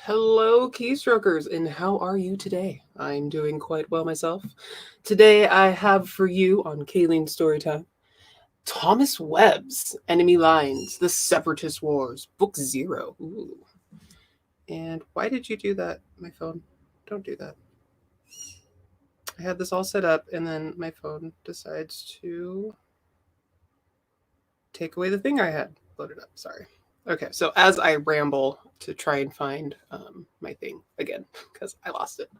Hello, keystrokers, and how are you today? I'm doing quite well myself. Today I have for you on Kalene Storytime Thomas Webb's Enemy Lines, The Separatist Wars, Book Zero. Ooh. And why did you do that, my phone? Don't do that. I had this all set up, and then my phone decides to take away the thing I had loaded up. Sorry. Okay, so as I ramble to try and find my thing again, because I lost it.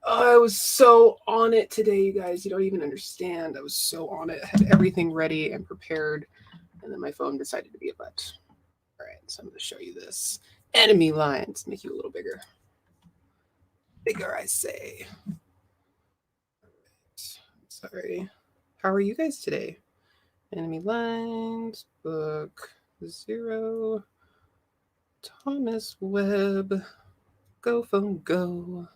I was so on it today, you guys. You don't even understand. I was so on it. I had everything ready and prepared, and then my phone decided to be a butt. All right, so I'm going to show you this. Enemy lines. Make you a little bigger. Bigger, I say. Sorry. How are you guys today? Enemy lines, book 0. Thomas Webb. Go phone go.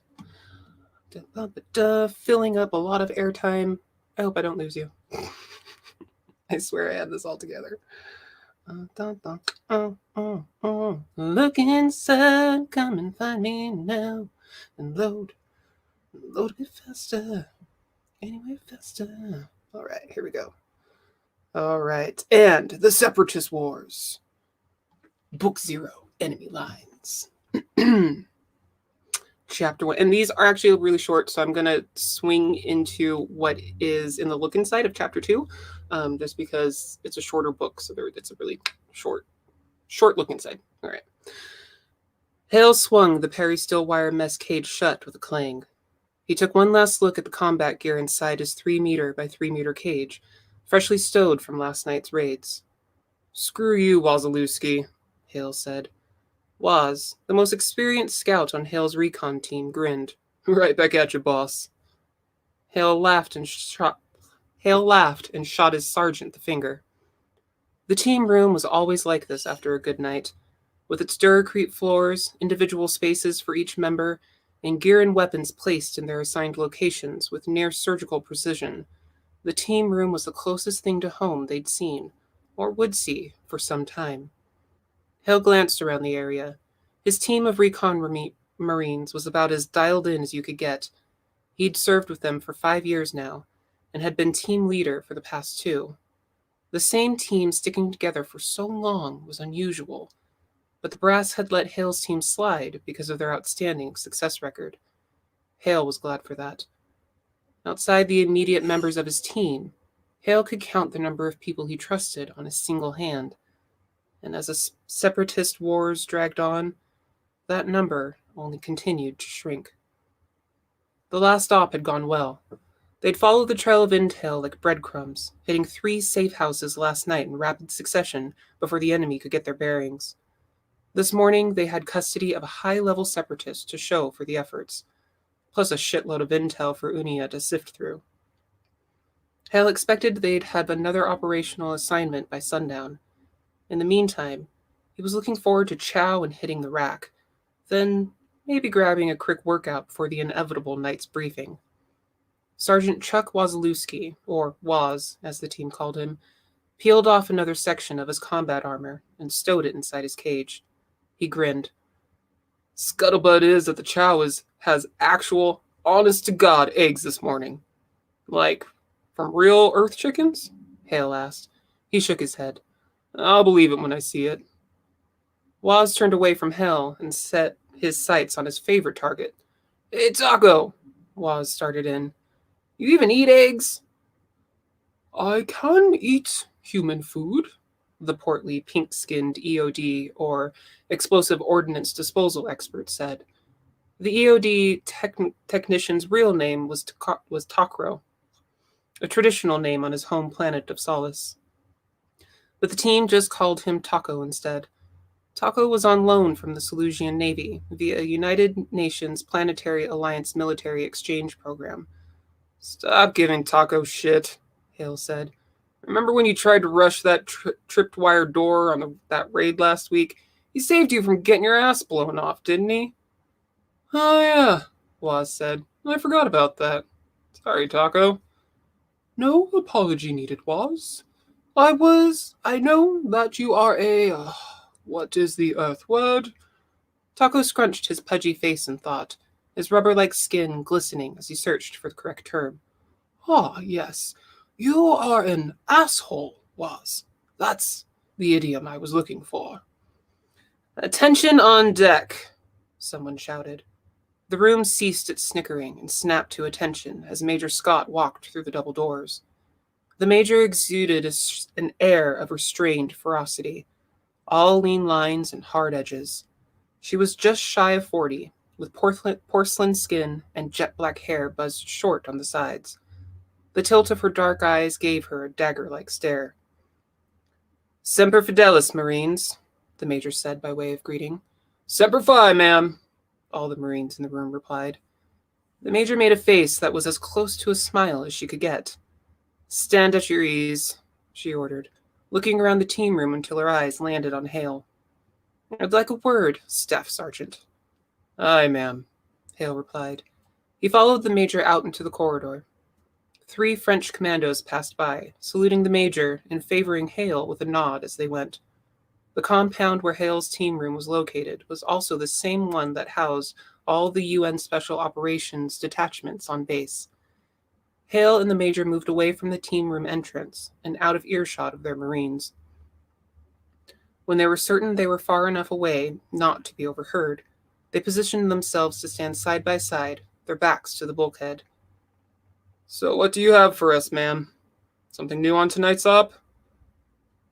Filling up a lot of airtime. I hope I don't lose you. I swear I had this all together. Look inside, come and find me now. And load a bit faster. Anyway, faster. All right, here we go. All right, and the Separatist Wars. Book 0, Enemy Lines. Chapter 1, and these are actually really short, so I'm going to swing into what is in the look inside of Chapter 2, just because it's a shorter book, so it's a really short look inside. All right. Hale swung the peri-steel-wire mess cage shut with a clang. He took one last look at the combat gear inside his 3-meter by 3-meter cage, freshly stowed from last night's raids. "Screw you, Wazalewski," Hale said. Waz, the most experienced scout on Hale's recon team, grinned. "Right back at you, boss." Hale laughed and shot his sergeant the finger. The team room was always like this after a good night, with its Duracrete floors, individual spaces for each member, and gear and weapons placed in their assigned locations with near surgical precision. The team room was the closest thing to home they'd seen, or would see, for some time. Hale glanced around the area. His team of recon Marines was about as dialed in as you could get. He'd served with them for 5 years now, and had been team leader for the past 2. The same team sticking together for so long was unusual, but the brass had let Hale's team slide because of their outstanding success record. Hale was glad for that. Outside the immediate members of his team, Hale could count the number of people he trusted on a single hand, and as the separatist wars dragged on, that number only continued to shrink. The last op had gone well. They'd followed the trail of intel like breadcrumbs, hitting 3 safe houses last night in rapid succession before the enemy could get their bearings. This morning, they had custody of a high-level separatist to show for the efforts, plus a shitload of intel for Unia to sift through. Hale expected they'd have another operational assignment by sundown. In the meantime, he was looking forward to chow and hitting the rack, then maybe grabbing a quick workout before the inevitable night's briefing. Sergeant Chuck Wazalewski, or Waz, as the team called him, peeled off another section of his combat armor and stowed it inside his cage. He grinned. "Scuttlebutt is that the chow has actual, honest-to-God eggs this morning." "Like, from real earth chickens?" Hale asked. He shook his head. "I'll believe it when I see it." Waz turned away from Hale and set his sights on his favorite target. "Hey, Taco," Waz started in. "You even eat eggs?" "I can eat human food," the portly, pink-skinned EOD, or Explosive Ordnance Disposal expert, said. The EOD technician's real name was Takro, a traditional name on his home planet of Solace. But the team just called him Taco instead. Taco was on loan from the Salusian Navy via a United Nations Planetary Alliance military exchange program. "Stop giving Taco shit," Hale said. "Remember when you tried to rush that tripped wire door on that raid last week? He saved you from getting your ass blown off, didn't he?" "Oh yeah," Waz said. "I forgot about that. Sorry, Taco." "No apology needed, Waz. I know that you are a, what is the Earth word? Taco scrunched his pudgy face in thought, his rubber-like skin glistening as he searched for the correct term. Ah, yes. You are an asshole, Waz. That's the idiom I was looking for. Attention on deck, someone shouted. The room ceased its snickering and snapped to attention as Major Scott walked through the double doors. The Major exuded an air of restrained ferocity, all lean lines and hard edges. She was just shy of 40, with porcelain skin and jet-black hair buzzed short on the sides. The tilt of her dark eyes gave her a dagger-like stare. Semper Fidelis, Marines, the Major said by way of greeting. Semper Fi, ma'am, all the Marines in the room replied. The Major made a face that was as close to a smile as she could get. Stand at your ease, she ordered, looking around the team room until her eyes landed on Hale. I'd like a word, Staff Sergeant. Aye, ma'am, Hale replied. He followed the Major out into the corridor. 3 French commandos passed by, saluting the Major and favoring Hale with a nod as they went. The compound where Hale's team room was located was also the same one that housed all the UN Special Operations detachments on base. Hale and the Major moved away from the team room entrance and out of earshot of their Marines. When they were certain they were far enough away not to be overheard, they positioned themselves to stand side by side, their backs to the bulkhead. So what do you have for us, ma'am? Something new on tonight's op?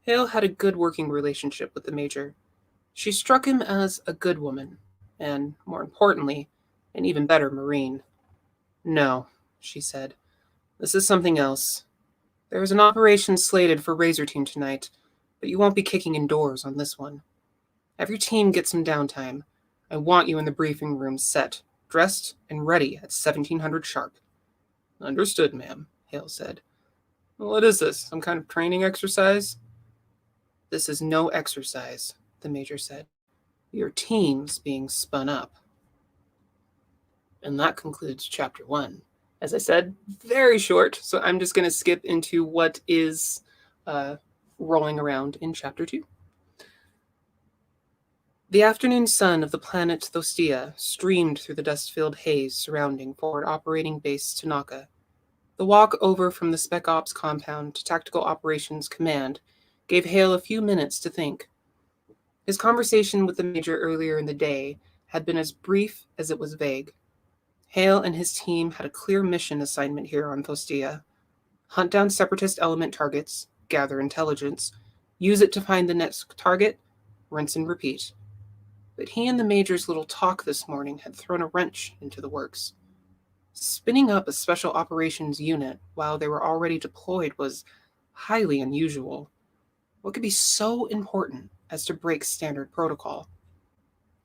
Hale had a good working relationship with the Major. She struck him as a good woman, and, more importantly, an even better Marine. No, she said. This is something else. There is an operation slated for Razor Team tonight, but you won't be kicking indoors on this one. Every team gets some downtime. I want you in the briefing room set, dressed, and ready at 1700 sharp. Understood, ma'am, Hale said. What is this, some kind of training exercise? This is no exercise, the Major said. Your team's being spun up. And that concludes Chapter 1. As I said, very short, so I'm just going to skip into what is rolling around in Chapter 2. The afternoon sun of the planet Thostia streamed through the dust-filled haze surrounding Forward Operating Base Tanaka. The walk over from the Spec Ops compound to Tactical Operations Command gave Hale a few minutes to think. His conversation with the Major earlier in the day had been as brief as it was vague. Hale and his team had a clear mission assignment here on Thostia. Hunt down Separatist element targets, gather intelligence, use it to find the next target, rinse and repeat. But he and the Major's little talk this morning had thrown a wrench into the works. Spinning up a special operations unit while they were already deployed was highly unusual. What could be so important as to break standard protocol?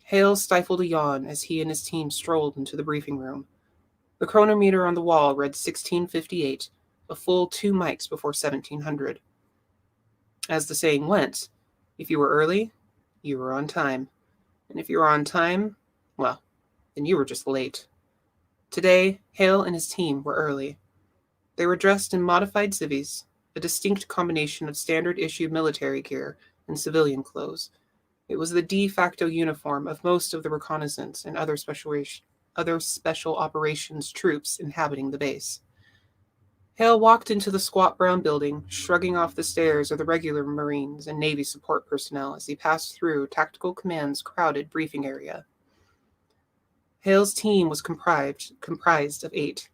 Hale stifled a yawn as he and his team strolled into the briefing room. The chronometer on the wall read 16:58, a full 2 mics before 1700. As the saying went, if you were early, you were on time. And if you were on time, well, then you were just late. Today, Hale and his team were early. They were dressed in modified civvies, a distinct combination of standard-issue military gear and civilian clothes. It was the de facto uniform of most of the reconnaissance and other special operations troops inhabiting the base. Hale walked into the squat brown building, shrugging off the stares of the regular Marines and Navy support personnel as he passed through Tactical Command's crowded briefing area. Hale's team was comprised of 8.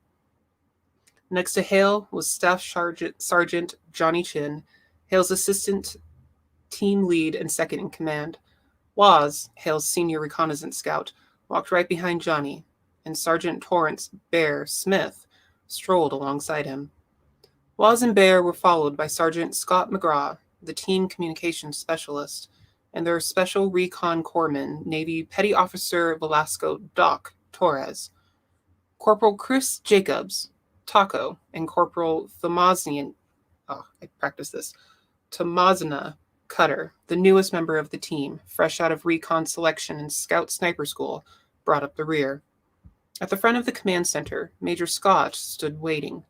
Next to Hale was Staff Sergeant Johnny Chin, Hale's assistant team lead and second in command. Waz, Hale's senior reconnaissance scout, walked right behind Johnny, and Sergeant Torrance Bear Smith strolled alongside him. Waz and Bear were followed by Sergeant Scott McGraw, the team communications specialist, and their special recon corpsman, Navy Petty Officer Velasco Doc Torres. Corporal Chris Jacobs, Taco, and Corporal Tomazina Cutter, the newest member of the team, fresh out of recon selection and scout sniper school, brought up the rear. At the front of the command center, Major Scott stood waiting.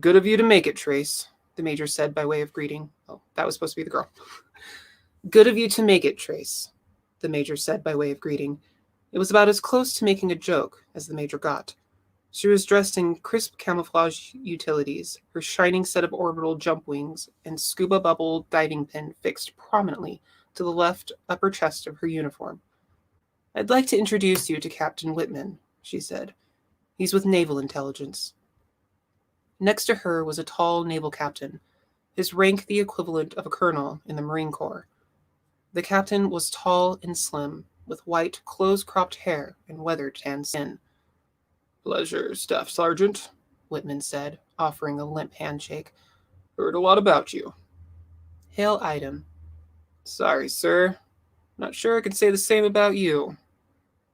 Good of you to make it, Trace, the Major said by way of greeting. Oh, that was supposed to be the girl. Good of you to make it, Trace, the major said by way of greeting. It was about as close to making a joke as the major got. She was dressed in crisp camouflage utilities, her shining set of orbital jump wings and scuba bubble diving pin fixed prominently to the left upper chest of her uniform. I'd like to introduce you to Captain Whitman, she said. He's with Naval Intelligence. Next to her was a tall naval captain, his rank the equivalent of a colonel in the Marine Corps. The captain was tall and slim, with white, close-cropped hair and weather-tanned skin. Pleasure, Staff Sergeant, Whitman said, offering a limp handshake. Heard a lot about you. Hale eyed him. Sorry, sir. Not sure I can say the same about you.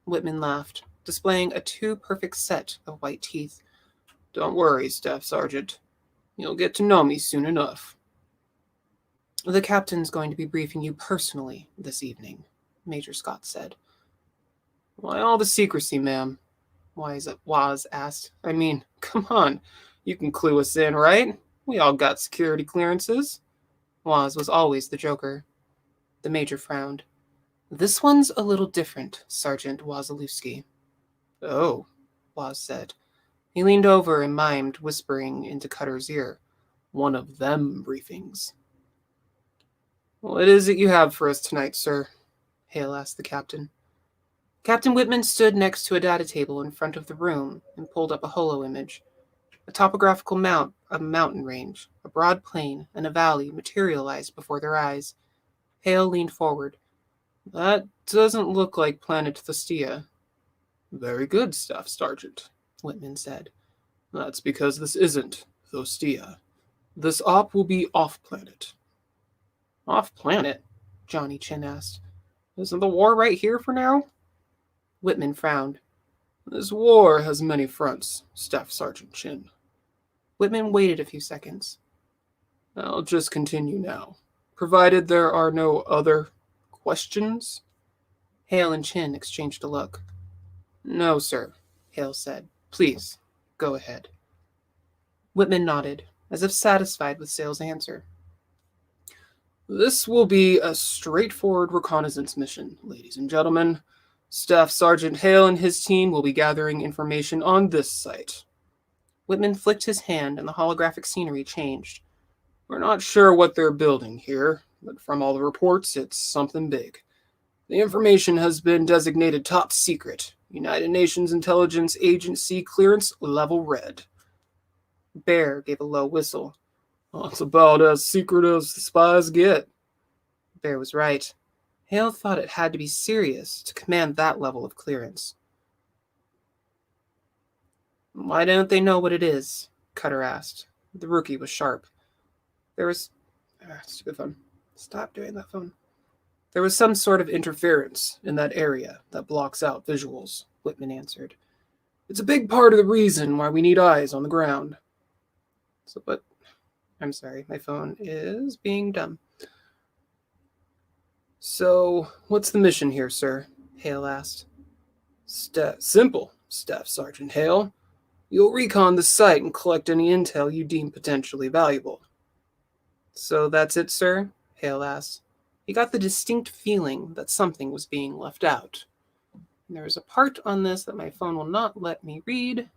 Whitman laughed, displaying a too-perfect set of white teeth. Don't worry, Staff Sergeant. You'll get to know me soon enough. The captain's going to be briefing you personally this evening, Major Scott said. Why all the secrecy, ma'am? Waz asked. I mean, come on. You can clue us in, right? We all got security clearances. Waz was always the joker. The major frowned. This one's a little different, Sergeant Wazalewski. Oh, Waz said. He leaned over and mimed, whispering into Cutter's ear. One of them briefings. What is it you have for us tonight, sir? Hale asked the captain. Captain Whitman stood next to a data table in front of the room and pulled up a holo image. A topographical mount of a mountain range, a broad plain, and a valley materialized before their eyes. Hale leaned forward. That doesn't look like planet Thestia. Very good, Staff Sergeant, Whitman said. That's because this isn't Thestia. This op will be off-planet. Off-planet? Johnny Chin asked. Isn't the war right here for now? Whitman frowned. This war has many fronts, Staff Sergeant Chin. Whitman waited a few seconds. I'll just continue now, provided there are no other questions. Hale and Chin exchanged a look. No, sir, Hale said. Please, go ahead. Whitman nodded, as if satisfied with Sale's answer. This will be a straightforward reconnaissance mission, ladies and gentlemen. Staff Sergeant Hale and his team will be gathering information on this site. Whitman flicked his hand and the holographic scenery changed. We're not sure what they're building here, but from all the reports, it's something big. The information has been designated top secret, United Nations Intelligence Agency clearance level red. Bear gave a low whistle. Well, it's about as secret as the spies get. Bear was right. Hale thought it had to be serious to command that level of clearance. Why don't they know what it is? Cutter asked. The rookie was sharp. There was... stupid phone. Stop doing that phone. There was some sort of interference in that area that blocks out visuals, Whitman answered. It's a big part of the reason why we need eyes on the ground. But I'm sorry, my phone is being dumb. So, what's the mission here, sir? Hale asked. Simple, Staff Sergeant Hale. You'll recon the site and collect any intel you deem potentially valuable. So that's it, sir? Hale asked. He got the distinct feeling that something was being left out. And there is a part on this that my phone will not let me read.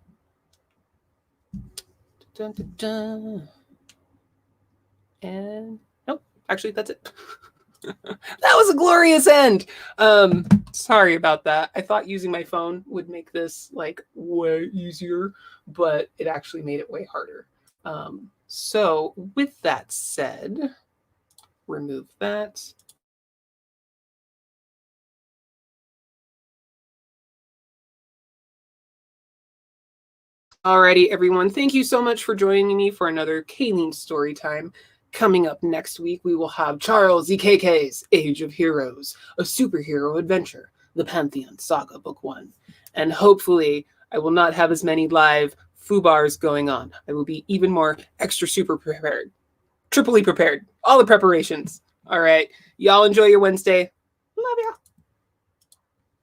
Dun, dun, dun. And nope, actually that's it. That was a glorious end. Sorry about that. I thought using my phone would make this like way easier, but it actually made it way harder. So with that said, remove that. Alrighty, everyone. Thank you so much for joining me for another Kalene story time. Coming up next week, we will have Charles EKK's Age of Heroes, a superhero adventure, the Pantheon Saga Book 1. And hopefully, I will not have as many live foobars going on. I will be even more extra super prepared. Triply prepared. All the preparations. All right. Y'all enjoy your Wednesday. Love ya.